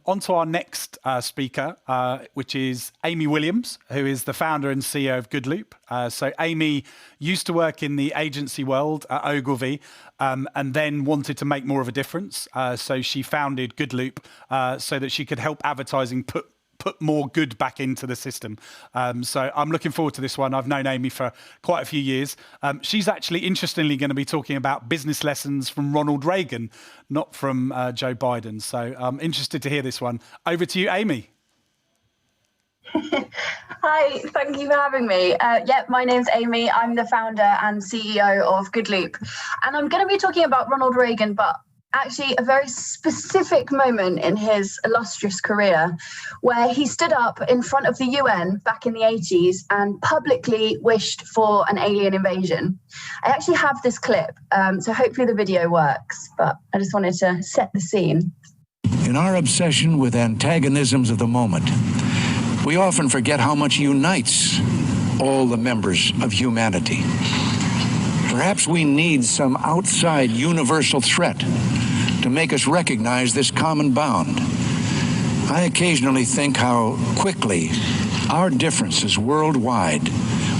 on to our next speaker, which is Amy Williams, who is the founder and CEO of Good Loop. So Amy used to work in the agency world at Ogilvy and then wanted to make more of a difference. So she founded Good Loop so that she could help advertising put more good back into the system. So I'm looking forward to this one. I've known Amy for quite a few years. She's actually, interestingly, going to be talking about business lessons from Ronald Reagan, not from Joe Biden. So I'm interested to hear this one. Over to you, Amy. Hi, thank you for having me. My name's Amy. I'm the founder and CEO of Good Loop. And I'm going to be talking about Ronald Reagan, but actually a very specific moment in his illustrious career where he stood up in front of the UN back in the 80s and publicly wished for an alien invasion. I actually have this clip, so hopefully the video works, but I just wanted to set the scene. In our obsession with antagonisms of the moment, we often forget how much unites all the members of humanity. Perhaps we need some outside universal threat to make us recognize this common bound. I occasionally think how quickly our differences worldwide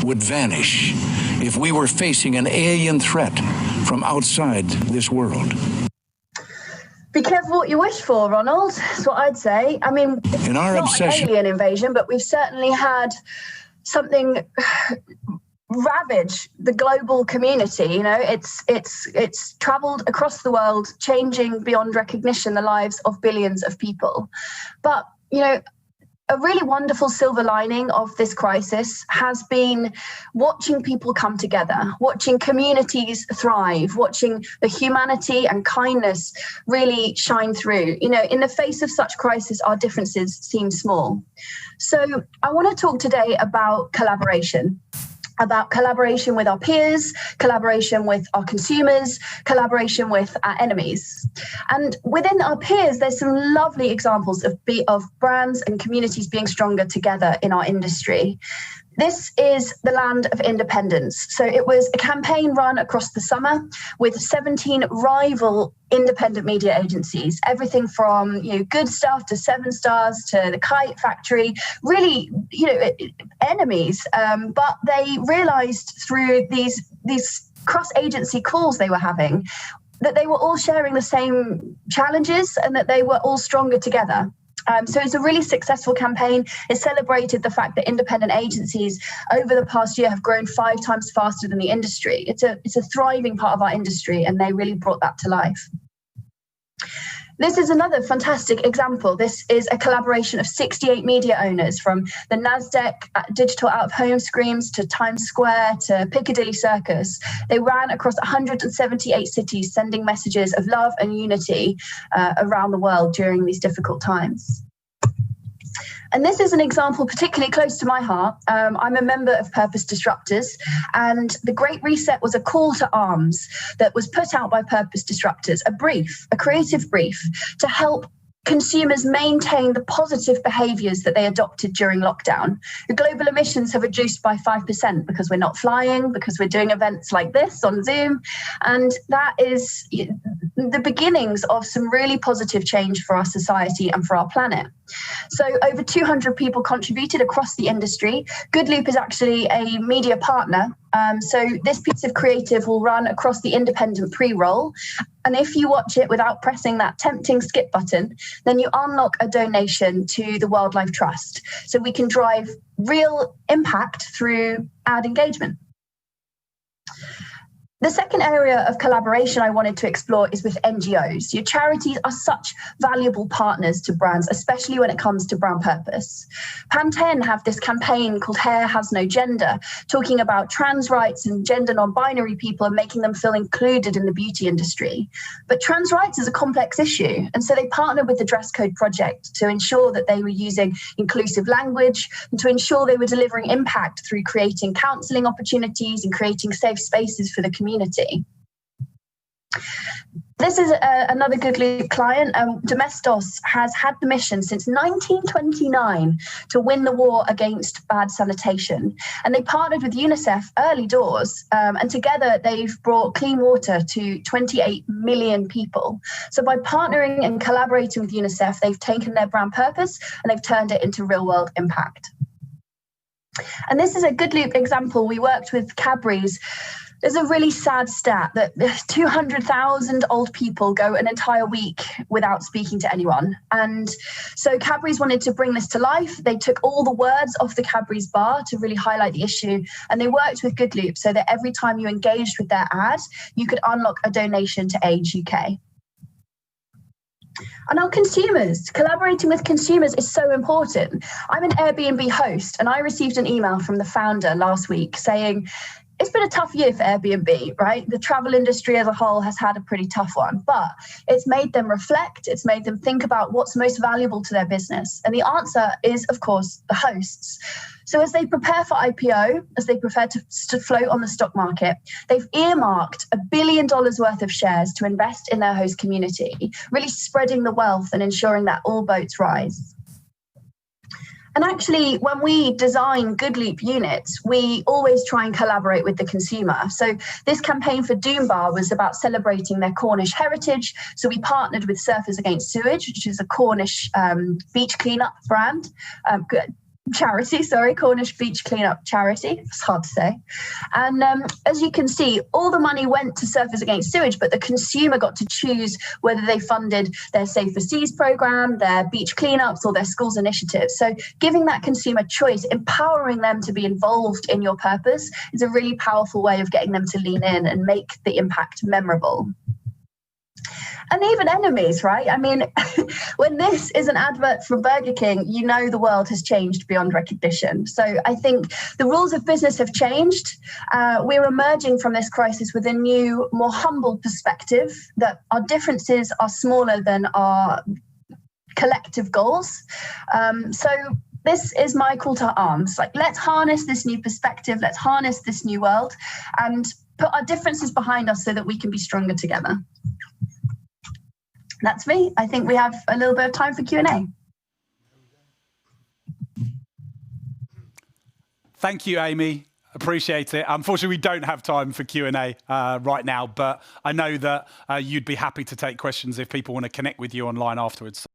would vanish if we were facing an alien threat from outside this world. Be careful what you wish for, Ronald. That's what I'd say. I mean, in our obsession, not an alien invasion, but we've certainly had something ravage the global community. You know, it's traveled across the world, changing beyond recognition the lives of billions of people. But, you know, a really wonderful silver lining of this crisis has been watching people come together, watching communities thrive, watching the humanity and kindness really shine through. You know, in the face of such crisis, our differences seem small. So I want to talk today about collaboration with our peers, collaboration with our consumers, collaboration with our enemies. And within our peers, there's some lovely examples of brands and communities being stronger together in our industry. This is the Land of Independence. So it was a campaign run across the summer with 17 rival independent media agencies, everything from, you know, Good Stuff to Seven Stars to the Kite Factory, really, you know, enemies. But they realized through these cross-agency calls they were having that they were all sharing the same challenges and that they were all stronger together. So it's a really successful campaign. It celebrated the fact that independent agencies over the past year have grown 5 times faster than the industry. It's a thriving part of our industry, and they really brought that to life. This is another fantastic example. This is a collaboration of 68 media owners, from the NASDAQ digital out-of-home screens to Times Square to Piccadilly Circus. They ran across 178 cities, sending messages of love and unity around the world during these difficult times. And this is an example particularly close to my heart. I'm a member of Purpose Disruptors, and the Great Reset was a call to arms that was put out by Purpose Disruptors, a creative brief to help consumers maintain the positive behaviours that they adopted during lockdown. The global emissions have reduced by 5% because we're not flying, because we're doing events like this on Zoom. And that is the beginnings of some really positive change for our society and for our planet. So over 200 people contributed across the industry. Good Loop is actually a media partner. So this piece of creative will run across the independent pre-roll. And if you watch it without pressing that tempting skip button, then you unlock a donation to the Wildlife Trust. So we can drive real impact through ad engagement. The second area of collaboration I wanted to explore is with NGOs. Your charities are such valuable partners to brands, especially when it comes to brand purpose. Pantene have this campaign called Hair Has No Gender, talking about trans rights and gender non-binary people and making them feel included in the beauty industry. But trans rights is a complex issue, and so they partnered with the Dress Code Project to ensure that they were using inclusive language and to ensure they were delivering impact through creating counselling opportunities and creating safe spaces for the community. This is another Good Loop client. Domestos has had the mission since 1929 to win the war against bad sanitation. And they partnered with UNICEF early doors. And together they've brought clean water to 28 million people. So by partnering and collaborating with UNICEF, they've taken their brand purpose and they've turned it into real world impact. And this is a Good Loop example. We worked with Cadbury's. There's a really sad stat that 200,000 old people go an entire week without speaking to anyone. And so Cadbury's wanted to bring this to life. They took all the words off the Cadbury's bar to really highlight the issue. And they worked with Good Loop so that every time you engaged with their ad, you could unlock a donation to AIDS UK. And our consumers, collaborating with consumers is so important. I'm an Airbnb host and I received an email from the founder last week saying, it's been a tough year for Airbnb, right? The travel industry as a whole has had a pretty tough one, but it's made them reflect. It's made them think about what's most valuable to their business. And the answer is, of course, the hosts. So as they prepare for IPO, as they prepare to float on the stock market, they've earmarked $1 billion worth of shares to invest in their host community, really spreading the wealth and ensuring that all boats rise. And actually, when we design Good Loop units, we always try and collaborate with the consumer. So this campaign for Doom Bar was about celebrating their Cornish heritage. So we partnered with Surfers Against Sewage, which is a Cornish beach cleanup brand. Cornish beach cleanup charity. It's hard to say. And as you can see, all the money went to Surfers Against Sewage, but the consumer got to choose whether they funded their Safer Seas program, their beach cleanups, or their schools initiatives. So giving that consumer choice, empowering them to be involved in your purpose is a really powerful way of getting them to lean in and make the impact memorable. And even enemies, right? I mean, when this is an advert from Burger King, you know the world has changed beyond recognition. So I think the rules of business have changed. We're emerging from this crisis with a new, more humble perspective that our differences are smaller than our collective goals. So this is my call to arms. Like, let's harness this new perspective. Let's harness this new world and put our differences behind us so that we can be stronger together. That's me. I think we have a little bit of time for Q&A. Thank you, Amy. Appreciate it. Unfortunately, we don't have time for Q&A right now, but I know that you'd be happy to take questions if people want to connect with you online afterwards.